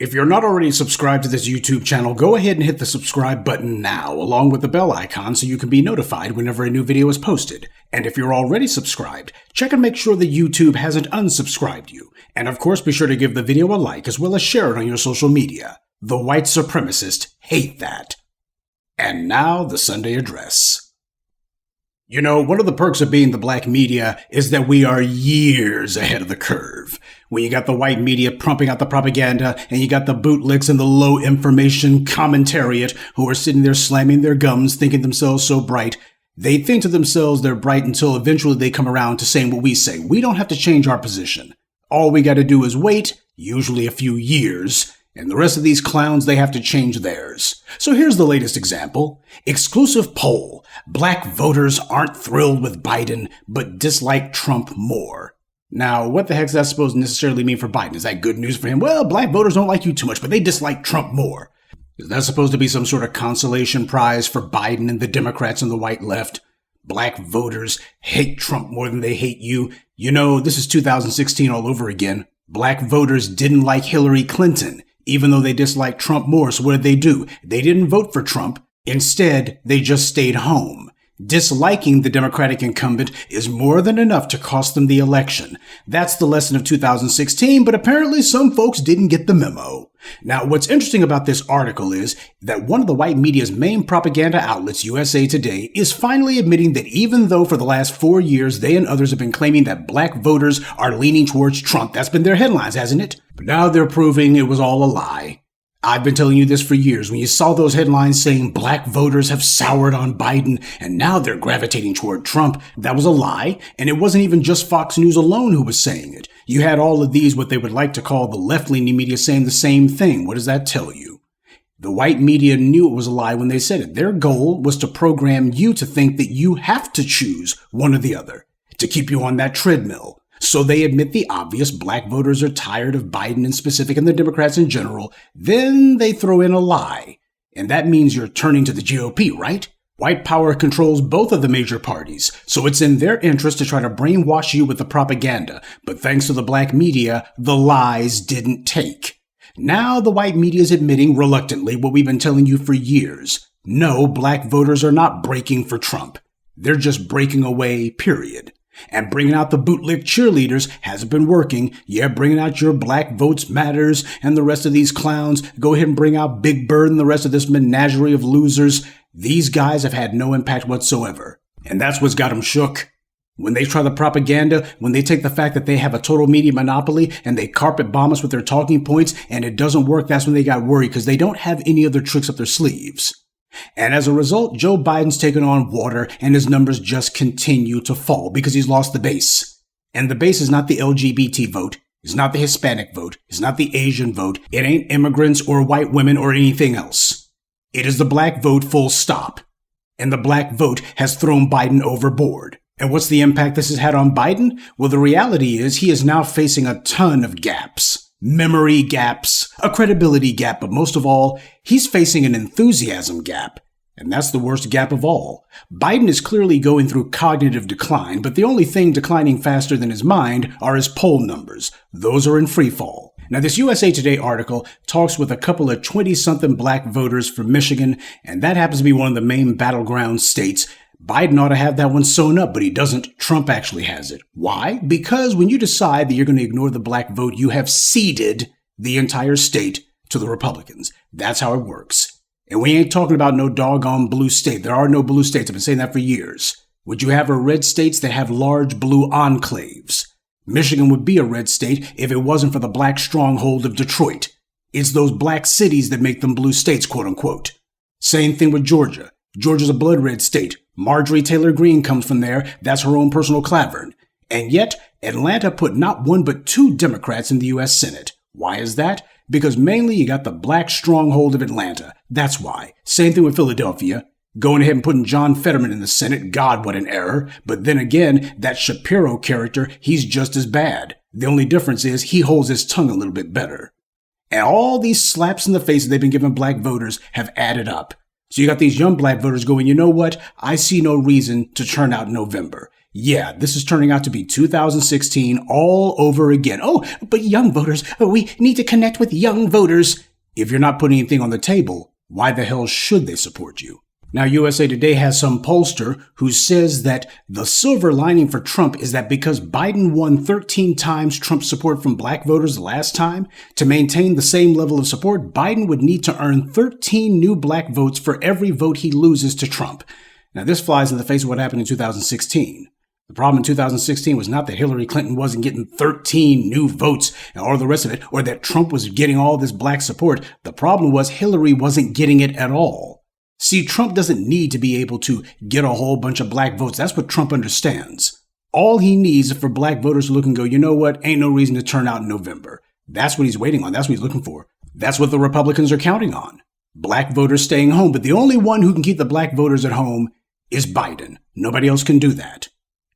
If you're not already subscribed to this YouTube channel, go ahead and hit the subscribe button now, along with the bell icon so you can be notified whenever a new video is posted. And if you're already subscribed, check and make sure that YouTube hasn't unsubscribed you. And of course, be sure to give the video a like as well as share it on your social media. The white supremacists hate that. And now, the Sunday address. You know, one of the perks of being the black media is that we are years ahead of the curve. When you got the white media pumping out the propaganda, and you got the bootlicks and the low information commentariat who are sitting there slamming their gums, thinking themselves so bright, they think to themselves they're bright until eventually they come around to saying what we say. We don't have to change our position. All we got to do is wait, usually a few years, and the rest of these clowns, they have to change theirs. So here's the latest example. Exclusive poll. Black voters aren't thrilled with Biden, but dislike Trump more. Now, what the heck is that supposed to necessarily mean for Biden? Is that good news for him? Well, black voters don't like you too much, but they dislike Trump more. Is that supposed to be some sort of consolation prize for Biden and the Democrats and the white left? Black voters hate Trump more than they hate you. You know, this is 2016 all over again. Black voters didn't like Hillary Clinton, even though they disliked Trump more. So what did they do? They didn't vote for Trump. Instead, they just stayed home. Disliking the Democratic incumbent is more than enough to cost them the election. That's the lesson of 2016, but apparently some folks didn't get the memo. Now, what's interesting about this article is that one of the white media's main propaganda outlets, USA Today, is finally admitting that even though for the last 4 years they and others have been claiming that black voters are leaning towards Trump, that's been their headlines, hasn't it? But now they're proving it was all a lie. I've been telling you this for years. When you saw those headlines saying black voters have soured on Biden and now they're gravitating toward Trump, that was a lie. And it wasn't even just Fox News alone who was saying it. You had all of these, what they would like to call the left-leaning media, saying the same thing. What does that tell you? The white media knew it was a lie when they said it. Their goal was to program you to think that you have to choose one or the other, to keep you on that treadmill. So they admit the obvious, black voters are tired of Biden in specific and the Democrats in general. Then they throw in a lie. And that means you're turning to the GOP, right? White power controls both of the major parties, so it's in their interest to try to brainwash you with the propaganda. But thanks to the black media, the lies didn't take. Now the white media is admitting reluctantly what we've been telling you for years. No, black voters are not breaking for Trump. They're just breaking away, period. And bringing out the bootlick cheerleaders hasn't been working. Yeah, bringing out your Black Votes Matters and the rest of these clowns. Go ahead and bring out Big Bird and the rest of this menagerie of losers. These guys have had no impact whatsoever. And that's what's got them shook. When they try the propaganda, when they take the fact that they have a total media monopoly and they carpet bomb us with their talking points and it doesn't work, that's when they got worried because they don't have any other tricks up their sleeves. And as a result, Joe Biden's taken on water and his numbers just continue to fall because he's lost the base. And the base is not the LGBT vote. It's not the Hispanic vote. It's not the Asian vote. It ain't immigrants or white women or anything else. It is the black vote, full stop. And the black vote has thrown Biden overboard. And what's the impact this has had on Biden? Well, the reality is he is now facing a ton of gaps. Memory gaps, a credibility gap, but most of all, he's facing an enthusiasm gap. And that's the worst gap of all. Biden is clearly going through cognitive decline, but the only thing declining faster than his mind are his poll numbers. Those are in free fall. Now, this USA Today article talks with a couple of 20-something black voters from Michigan, and that happens to be one of the main battleground states. Biden ought to have that one sewn up, but he doesn't. Trump actually has it. Why? Because when you decide that you're going to ignore the black vote, you have ceded the entire state to the Republicans. That's how it works. And we ain't talking about no doggone blue state. There are no blue states. I've been saying that for years. Would you have red states that have large blue enclaves? Michigan would be a red state if it wasn't for the black stronghold of Detroit. It's those black cities that make them blue states, quote unquote. Same thing with Georgia. Georgia's a blood red state. Marjorie Taylor Greene comes from there. That's her own personal clavern. And yet, Atlanta put not one but 2 Democrats in the U.S. Senate. Why is that? Because mainly you got the black stronghold of Atlanta. That's why. Same thing with Philadelphia. Going ahead and putting John Fetterman in the Senate. God, what an error. But then again, that Shapiro character, he's just as bad. The only difference is he holds his tongue a little bit better. And all these slaps in the face that they've been giving black voters have added up. So you got these young black voters going, you know what? I see no reason to turn out in November. Yeah, this is turning out to be 2016 all over again. Oh, but young voters, we need to connect with young voters. If you're not putting anything on the table, why the hell should they support you? Now, USA Today has some pollster who says that the silver lining for Trump is that because Biden won 13 times Trump's support from black voters the last time, to maintain the same level of support, Biden would need to earn 13 new black votes for every vote he loses to Trump. Now, this flies in the face of what happened in 2016. The problem in 2016 was not that Hillary Clinton wasn't getting 13 new votes or the rest of it, or that Trump was getting all this black support. The problem was Hillary wasn't getting it at all. See, Trump doesn't need to be able to get a whole bunch of black votes. That's what Trump understands. All he needs is for black voters to look and go, you know what? Ain't no reason to turn out in November. That's what he's waiting on. That's what he's looking for. That's what the Republicans are counting on. Black voters staying home. But the only one who can keep the black voters at home is Biden. Nobody else can do that.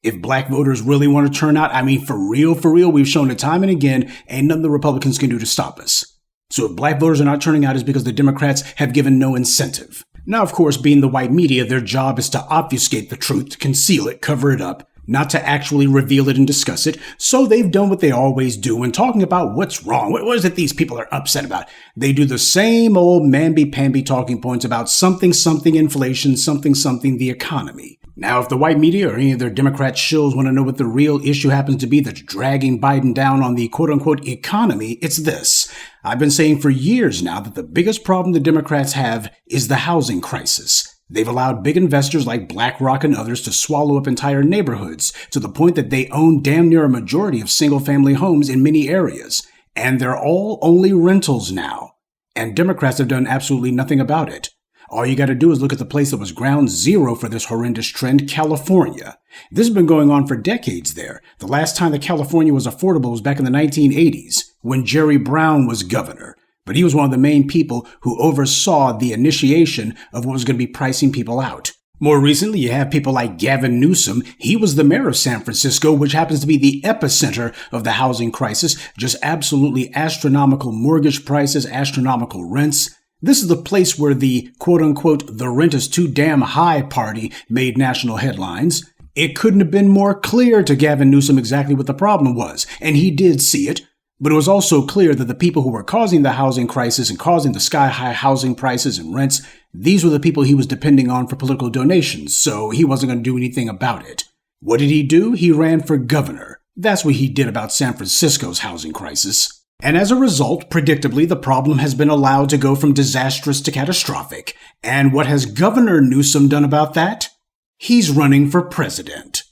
If black voters really want to turn out, I mean, for real, we've shown it time and again, ain't nothing the Republicans can do to stop us. So if black voters are not turning out, it's because the Democrats have given no incentive. Now, of course, being the white media, their job is to obfuscate the truth, to conceal it, cover it up, not to actually reveal it and discuss it. So they've done what they always do when talking about what's wrong. What is it these people are upset about? They do the same old mamby-pamby talking points about something, inflation, something, the economy. Now, if the white media or any of their Democrat shills want to know what the real issue happens to be that's dragging Biden down on the quote-unquote economy, it's this. I've been saying for years now that the biggest problem the Democrats have is the housing crisis. They've allowed big investors like BlackRock and others to swallow up entire neighborhoods to the point that they own damn near a majority of single-family homes in many areas. And they're all only rentals now. And Democrats have done absolutely nothing about it. All you got to do is look at the place that was ground zero for this horrendous trend, California. This has been going on for decades there. The last time that California was affordable was back in the 1980s, when Jerry Brown was governor. But he was one of the main people who oversaw the initiation of what was going to be pricing people out. More recently, you have people like Gavin Newsom. He was the mayor of San Francisco, which happens to be the epicenter of the housing crisis. Just absolutely astronomical mortgage prices, astronomical rents. This is the place where the quote-unquote the rent is too damn high party made national headlines. It couldn't have been more clear to Gavin Newsom exactly what the problem was, and he did see it. But it was also clear that the people who were causing the housing crisis and causing the sky-high housing prices and rents, these were the people he was depending on for political donations, so he wasn't going to do anything about it. What did he do? He ran for governor. That's what he did about San Francisco's housing crisis. And as a result, predictably, the problem has been allowed to go from disastrous to catastrophic. And what has Governor Newsom done about that? He's running for president.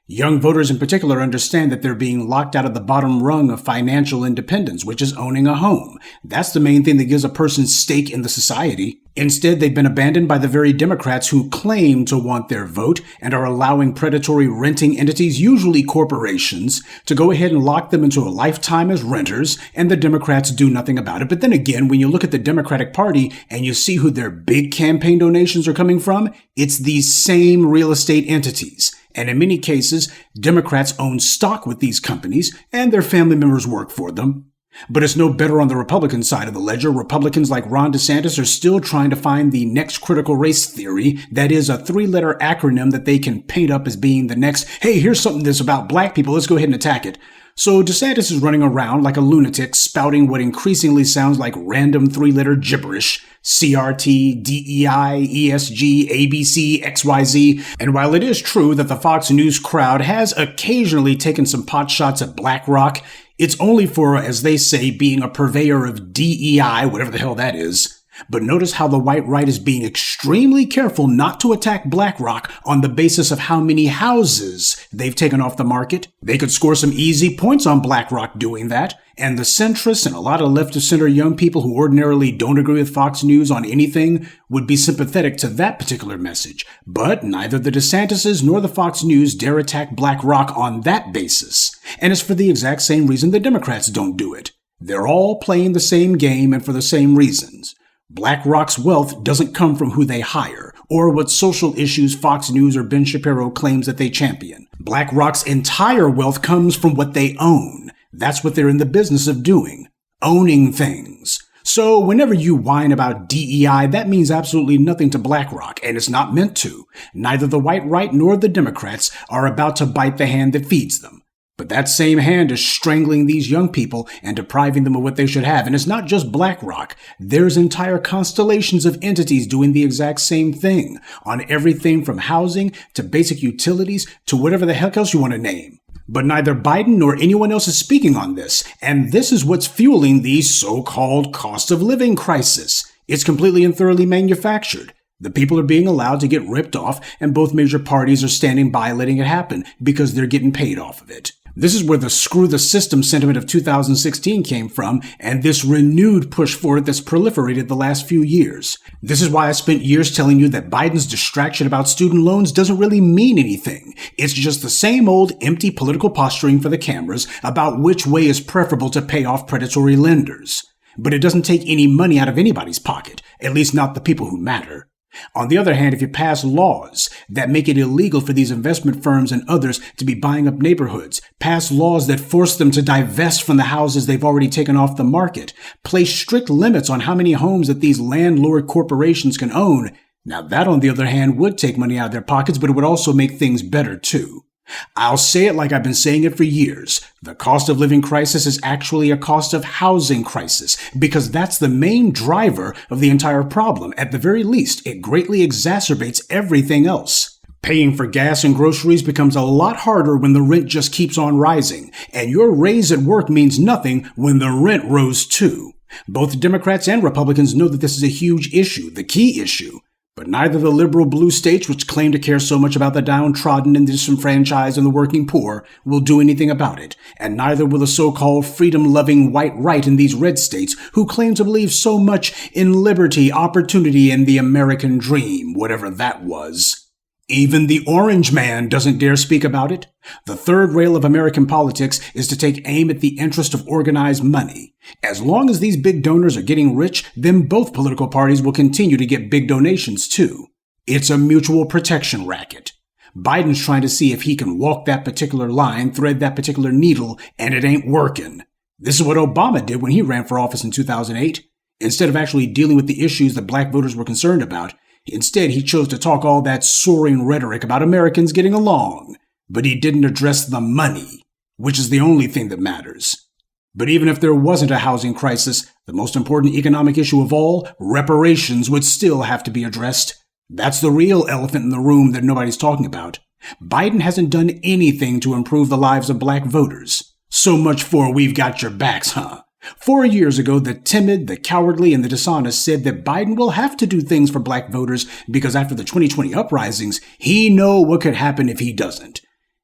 Young voters in particular understand that they're being locked out of the bottom rung of financial independence, which is owning a home. That's the main thing that gives a person stake in the society. Instead, they've been abandoned by the very Democrats who claim to want their vote and are allowing predatory renting entities, usually corporations, to go ahead and lock them into a lifetime as renters, and the Democrats do nothing about it. But then again, when you look at the Democratic Party and you see who their big campaign donations are coming from, it's these same real estate entities. And in many cases, Democrats own stock with these companies, and their family members work for them. But it's no better on the Republican side of the ledger. Republicans like Ron DeSantis are still trying to find the next critical race theory. That is a 3-letter acronym that they can paint up as being the next, hey, here's something that's about black people, let's go ahead and attack it. So DeSantis is running around like a lunatic, spouting what increasingly sounds like random 3-letter gibberish. CRT, DEI, ESG, ABC, XYZ. And while it is true that the Fox News crowd has occasionally taken some pot shots at BlackRock, it's only for, as they say, being a purveyor of DEI, whatever the hell that is. But notice how the white right is being extremely careful not to attack BlackRock on the basis of how many houses they've taken off the market. They could score some easy points on BlackRock doing that. And the centrists and a lot of left-of-center young people who ordinarily don't agree with Fox News on anything would be sympathetic to that particular message. But neither the DeSantises nor the Fox News dare attack BlackRock on that basis. And it's for the exact same reason the Democrats don't do it. They're all playing the same game and for the same reasons. BlackRock's wealth doesn't come from who they hire, or what social issues Fox News or Ben Shapiro claims that they champion. BlackRock's entire wealth comes from what they own. That's what they're in the business of doing. Owning things. So whenever you whine about DEI, that means absolutely nothing to BlackRock, and it's not meant to. Neither the white right nor the Democrats are about to bite the hand that feeds them. But that same hand is strangling these young people and depriving them of what they should have. And it's not just BlackRock. There's entire constellations of entities doing the exact same thing on everything from housing to basic utilities to whatever the heck else you want to name. But neither Biden nor anyone else is speaking on this. And this is what's fueling the so-called cost of living crisis. It's completely and thoroughly manufactured. The people are being allowed to get ripped off, and both major parties are standing by letting it happen because they're getting paid off of it. This is where the screw the system sentiment of 2016 came from, and this renewed push for it that's proliferated the last few years. This is why I spent years telling you that Biden's distraction about student loans doesn't really mean anything. It's just the same old empty political posturing for the cameras about which way is preferable to pay off predatory lenders. But it doesn't take any money out of anybody's pocket, at least not the people who matter. On the other hand, if you pass laws that make it illegal for these investment firms and others to be buying up neighborhoods, pass laws that force them to divest from the houses they've already taken off the market, place strict limits on how many homes that these landlord corporations can own, now that on the other hand would take money out of their pockets, but it would also make things better too. I'll say it like I've been saying it for years. The cost of living crisis is actually a cost of housing crisis, because that's the main driver of the entire problem. At the very least, it greatly exacerbates everything else. Paying for gas and groceries becomes a lot harder when the rent just keeps on rising, and your raise at work means nothing when the rent rose too. Both Democrats and Republicans know that this is a huge issue, the key issue. But neither the liberal blue states, which claim to care so much about the downtrodden and disenfranchised and the working poor, will do anything about it, and neither will the so-called freedom-loving white right in these red states, who claim to believe so much in liberty, opportunity, and the American dream, whatever that was. Even the orange man doesn't dare speak about it. The third rail of American politics is to take aim at the interest of organized money. As long as these big donors are getting rich, then both political parties will continue to get big donations too. It's a mutual protection racket. Biden's trying to see if he can walk that particular line, thread that particular needle, and it ain't working. This is what Obama did when he ran for office in 2008. Instead of actually dealing with the issues that black voters were concerned about, instead, he chose to talk all that soaring rhetoric about Americans getting along, but he didn't address the money, which is the only thing that matters. But even if there wasn't a housing crisis, the most important economic issue of all, reparations, would still have to be addressed. That's the real elephant in the room that nobody's talking about. Biden hasn't done anything to improve the lives of black voters. So much for we've got your backs, huh? 4 years ago, the timid, the cowardly, and the dishonest said that Biden will have to do things for black voters because after the 2020 uprisings, he know what could happen if he doesn't.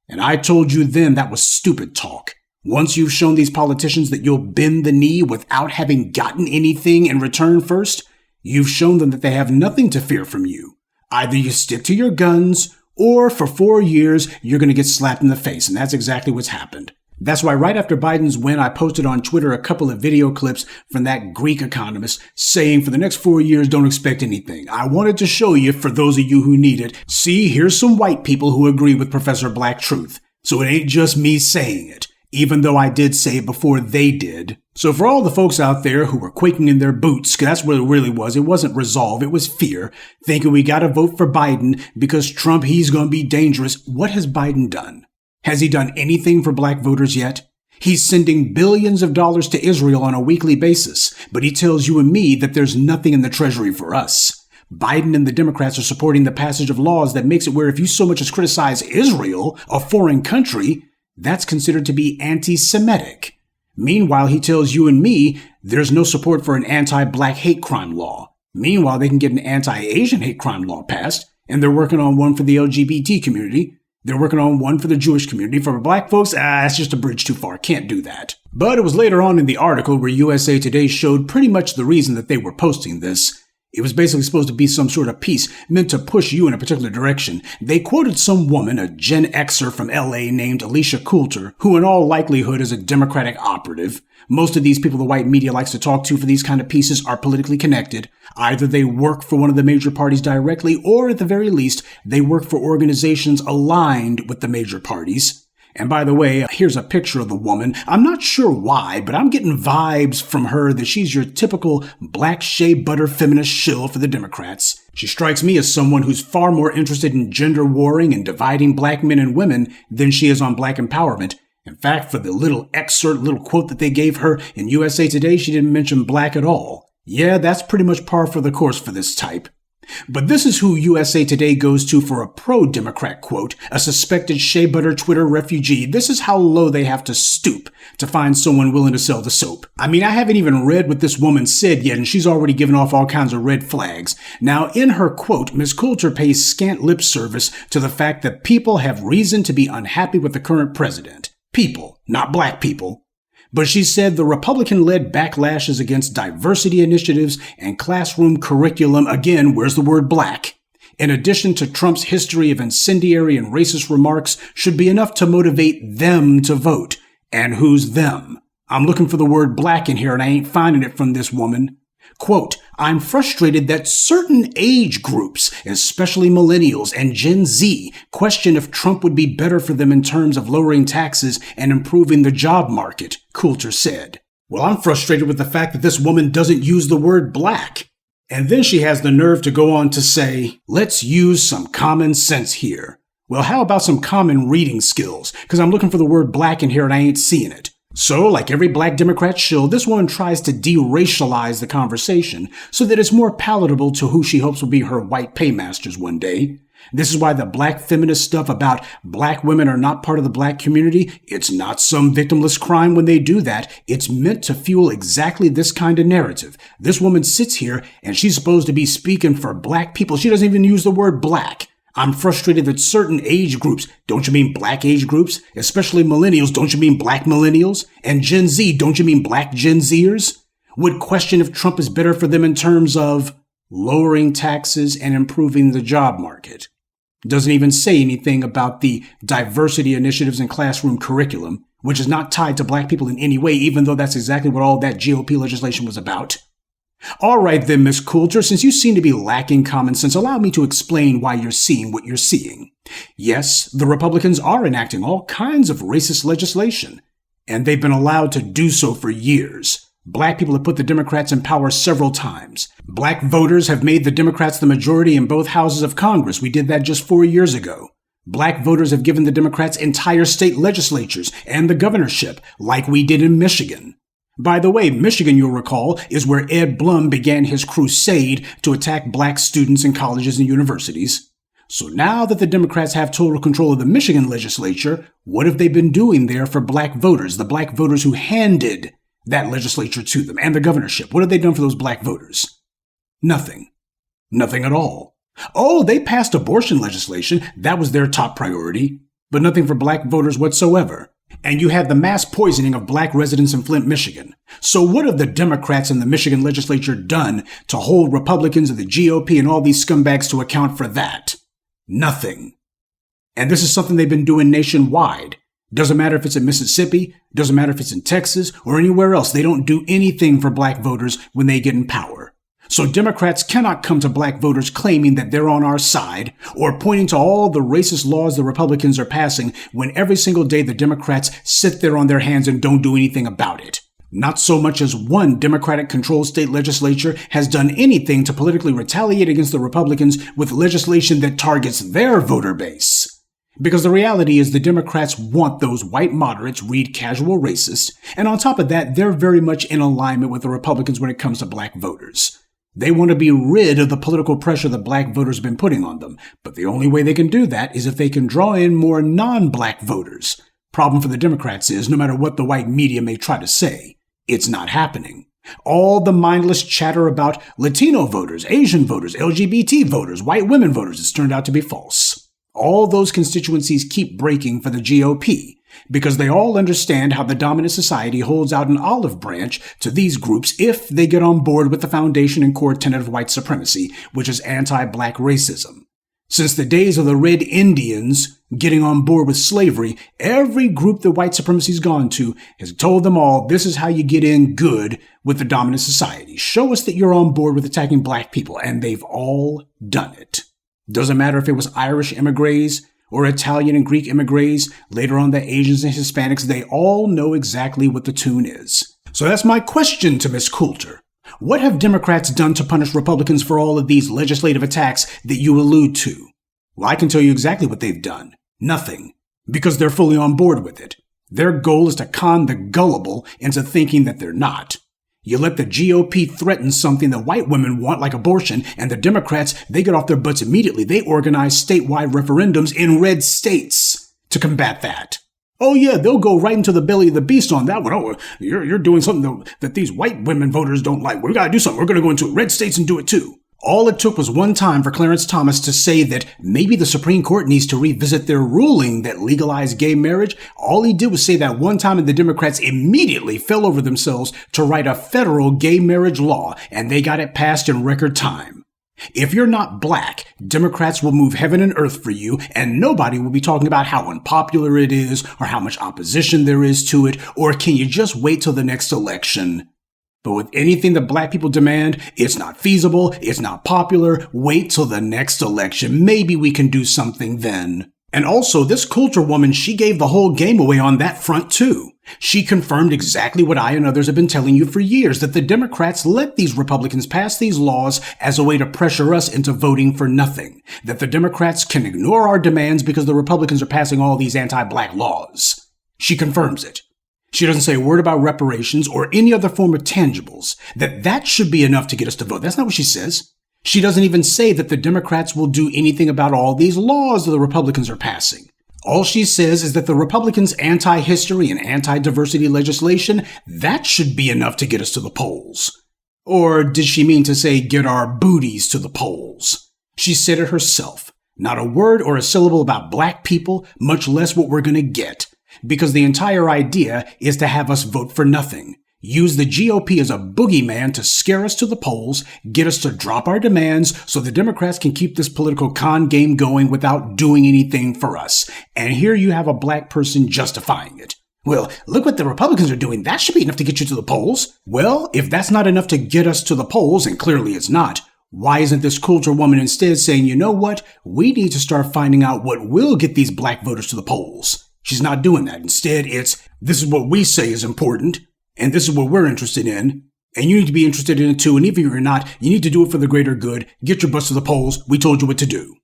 And I told you then that was stupid talk. Once you've shown these politicians that you'll bend the knee without having gotten anything in return first, you've shown them that they have nothing to fear from you. Either you stick to your guns, or for 4 years, you're going to get slapped in the face, and that's exactly what's happened. That's why right after Biden's win, I posted on Twitter a couple of video clips from that Greek economist saying for the next 4 years, don't expect anything. I wanted to show you, for those of you who need it, see, here's some white people who agree with Professor Black Truth. So it ain't just me saying it, even though I did say it before they did. So for all the folks out there who were quaking in their boots, 'cause that's what it really was, it wasn't resolve, it was fear, thinking we gotta vote for Biden because Trump, he's gonna be dangerous. What has Biden done? Has he done anything for black voters yet? He's sending billions of dollars to Israel on a weekly basis, but he tells you and me that there's nothing in the treasury for us. Biden and the Democrats are supporting the passage of laws that makes it where if you so much as criticize Israel, a foreign country, that's considered to be anti-Semitic. Meanwhile, he tells you and me there's no support for an anti-black hate crime law. Meanwhile, they can get an anti-Asian hate crime law passed, and they're working on one for the LGBT community. They're working on one for the Jewish community. For black folks, that's just a bridge too far. Can't do that. But it was later on in the article where USA Today showed pretty much the reason that they were posting this. It was basically supposed to be some sort of piece meant to push you in a particular direction. They quoted some woman, a Gen Xer from LA named Alicia Coulter, who in all likelihood is a Democratic operative. Most of these people the white media likes to talk to for these kind of pieces are politically connected. Either they work for one of the major parties directly, or at the very least, they work for organizations aligned with the major parties. And by the way, here's a picture of the woman. I'm not sure why, but I'm getting vibes from her that she's your typical black shea butter feminist shill for the Democrats. She strikes me as someone who's far more interested in gender warring and dividing black men and women than she is on black empowerment. In fact, for the little quote that they gave her in USA Today, she didn't mention black at all. Yeah, that's pretty much par for the course for this type. But this is who USA Today goes to for a pro-Democrat quote, a suspected shea butter Twitter refugee. This is how low they have to stoop to find someone willing to sell the soap. I mean, I haven't even read what this woman said yet, and she's already given off all kinds of red flags. Now, in her quote, Ms. Coulter pays scant lip service to the fact that people have reason to be unhappy with the current president. People, not black people. But she said the Republican-led backlashes against diversity initiatives and classroom curriculum, again, where's the word black, in addition to Trump's history of incendiary and racist remarks, should be enough to motivate them to vote. And who's them? I'm looking for the word black in here and I ain't finding it from this woman. Quote, I'm frustrated that certain age groups, especially millennials and Gen Z, question if Trump would be better for them in terms of lowering taxes and improving the job market, Coulter said. Well, I'm frustrated with the fact that this woman doesn't use the word black. And then she has the nerve to go on to say, let's use some common sense here. Well, how about some common reading skills? Because I'm looking for the word black in here and I ain't seeing it. So, like every black Democrat shill, this woman tries to deracialize the conversation so that it's more palatable to who she hopes will be her white paymasters one day. This is why the black feminist stuff about black women are not part of the black community, it's not some victimless crime when they do that. It's meant to fuel exactly this kind of narrative. This woman sits here and she's supposed to be speaking for black people. She doesn't even use the word black. I'm frustrated that certain age groups, don't you mean black age groups? Especially millennials, don't you mean black millennials? And Gen Z, don't you mean black Gen Zers? Would question if Trump is better for them in terms of lowering taxes and improving the job market. Doesn't even say anything about the diversity initiatives and classroom curriculum, which is not tied to black people in any way, even though that's exactly what all that GOP legislation was about. All right then, Ms. Coulter, since you seem to be lacking common sense, allow me to explain why you're seeing what you're seeing. Yes, the Republicans are enacting all kinds of racist legislation, and they've been allowed to do so for years. Black people have put the Democrats in power several times. Black voters have made the Democrats the majority in both houses of Congress. We did that just 4 years ago. Black voters have given the Democrats entire state legislatures and the governorship, like we did in Michigan. By the way, Michigan, you'll recall, is where Ed Blum began his crusade to attack black students in colleges and universities. So now that the Democrats have total control of the Michigan legislature, what have they been doing there for black voters, the black voters who handed that legislature to them, and the governorship? What have they done for those black voters? Nothing. Nothing at all. Oh, they passed abortion legislation. That was their top priority. But nothing for black voters whatsoever. And you had the mass poisoning of black residents in Flint, Michigan. So what have the Democrats in the Michigan legislature done to hold Republicans of the GOP and all these scumbags to account for that? Nothing. And this is something they've been doing nationwide. Doesn't matter if it's in Mississippi, doesn't matter if it's in Texas or anywhere else. They don't do anything for black voters when they get in power. So Democrats cannot come to black voters claiming that they're on our side or pointing to all the racist laws the Republicans are passing when every single day the Democrats sit there on their hands and don't do anything about it. Not so much as one Democratic-controlled state legislature has done anything to politically retaliate against the Republicans with legislation that targets their voter base. Because the reality is the Democrats want those white moderates, read casual racists, and on top of that, they're very much in alignment with the Republicans when it comes to black voters. They want to be rid of the political pressure that black voters have been putting on them, but the only way they can do that is if they can draw in more non-black voters. Problem for the Democrats is, no matter what the white media may try to say, it's not happening. All the mindless chatter about Latino voters, Asian voters, LGBT voters, white women voters has turned out to be false. All those constituencies keep breaking for the GOP because they all understand how the dominant society holds out an olive branch to these groups if they get on board with the foundation and core tenet of white supremacy, which is anti-black racism. Since the days of the Red Indians getting on board with slavery, every group that white supremacy's gone to has told them all, this is how you get in good with the dominant society. Show us that you're on board with attacking black people, and they've all done it. Doesn't matter if it was Irish emigres, or Italian and Greek immigrants, later on the Asians and Hispanics, they all know exactly what the tune is. So that's my question to Ms. Coulter. What have Democrats done to punish Republicans for all of these legislative attacks that you allude to? Well, I can tell you exactly what they've done. Nothing. Because they're fully on board with it. Their goal is to con the gullible into thinking that they're not. You let the GOP threaten something that white women want, like abortion, and the Democrats, they get off their butts immediately. They organize statewide referendums in red states to combat that. Oh yeah, they'll go right into the belly of the beast on that one. Oh, you're doing something that these white women voters don't like. We gotta do something. We're gonna go into red states and do it too. All it took was one time for Clarence Thomas to say that maybe the Supreme Court needs to revisit their ruling that legalized gay marriage. All he did was say that one time, and the Democrats immediately fell over themselves to write a federal gay marriage law, and they got it passed in record time. If you're not black, Democrats will move heaven and earth for you, and nobody will be talking about how unpopular it is, or how much opposition there is to it, or can you just wait till the next election? But with anything that black people demand, it's not feasible, it's not popular, wait till the next election. Maybe we can do something then. And also, this Coulter woman, she gave the whole game away on that front too. She confirmed exactly what I and others have been telling you for years, that the Democrats let these Republicans pass these laws as a way to pressure us into voting for nothing. That the Democrats can ignore our demands because the Republicans are passing all these anti-black laws. She confirms it. She doesn't say a word about reparations or any other form of tangibles, that should be enough to get us to vote. That's not what she says. She doesn't even say that the Democrats will do anything about all these laws that the Republicans are passing. All she says is that the Republicans' anti-history and anti-diversity legislation, that should be enough to get us to the polls. Or did she mean to say get our booties to the polls? She said it herself. Not a word or a syllable about black people, much less what we're going to get. Because the entire idea is to have us vote for nothing. Use the GOP as a boogeyman to scare us to the polls, get us to drop our demands so the Democrats can keep this political con game going without doing anything for us. And here you have a black person justifying it. Well, look what the Republicans are doing. That should be enough to get you to the polls. Well, if that's not enough to get us to the polls, and clearly it's not, why isn't this Coulter woman instead saying, you know what? We need to start finding out what will get these black voters to the polls. She's not doing that. Instead, it's, this is what we say is important, and this is what we're interested in, and you need to be interested in it too, and even if you're not, you need to do it for the greater good. Get your butts to the polls. We told you what to do.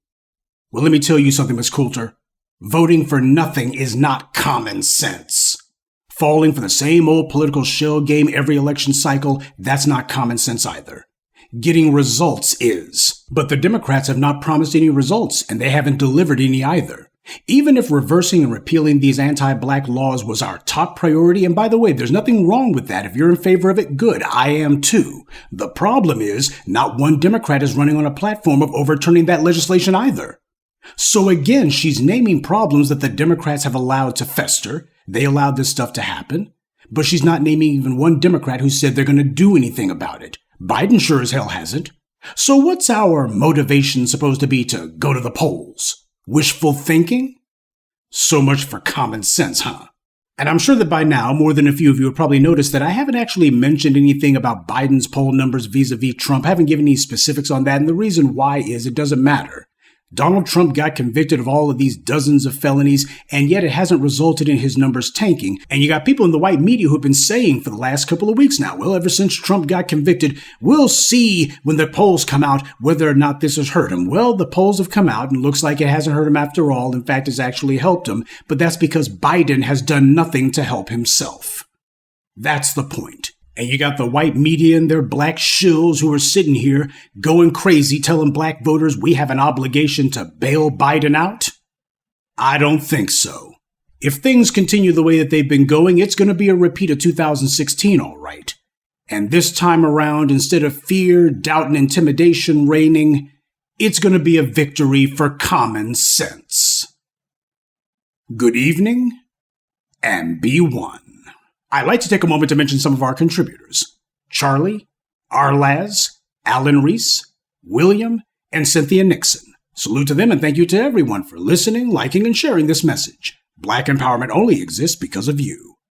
Well, let me tell you something, Ms. Coulter. Voting for nothing is not common sense. Falling for the same old political shell game every election cycle, that's not common sense either. Getting results is. But the Democrats have not promised any results, and they haven't delivered any either. Even if reversing and repealing these anti-black laws was our top priority, and by the way, there's nothing wrong with that. If you're in favor of it, good. I am too. The problem is, not one Democrat is running on a platform of overturning that legislation either. So again, she's naming problems that the Democrats have allowed to fester. They allowed this stuff to happen. But she's not naming even one Democrat who said they're going to do anything about it. Biden sure as hell hasn't. So what's our motivation supposed to be to go to the polls? Wishful thinking? So much for common sense, huh? And I'm sure that by now, more than a few of you have probably noticed that I haven't actually mentioned anything about Biden's poll numbers vis-a-vis Trump. I haven't given any specifics on that, and the reason why is it doesn't matter. Donald Trump got convicted of all of these dozens of felonies, and yet it hasn't resulted in his numbers tanking. And you got people in the white media who've been saying for the last couple of weeks now, well, ever since Trump got convicted, we'll see when the polls come out whether or not this has hurt him. Well, the polls have come out, and looks like it hasn't hurt him after all. In fact, it's actually helped him. But that's because Biden has done nothing to help himself. That's the point. And you got the white media and their black shills who are sitting here going crazy telling black voters we have an obligation to bail Biden out? I don't think so. If things continue the way that they've been going, it's going to be a repeat of 2016, all right. And this time around, instead of fear, doubt, and intimidation reigning, it's going to be a victory for common sense. Good evening, and be one. I'd like to take a moment to mention some of our contributors. Charlie, Arlaz, Alan Reese, William, and Cynthia Nixon. Salute to them and thank you to everyone for listening, liking, and sharing this message. Black empowerment only exists because of you.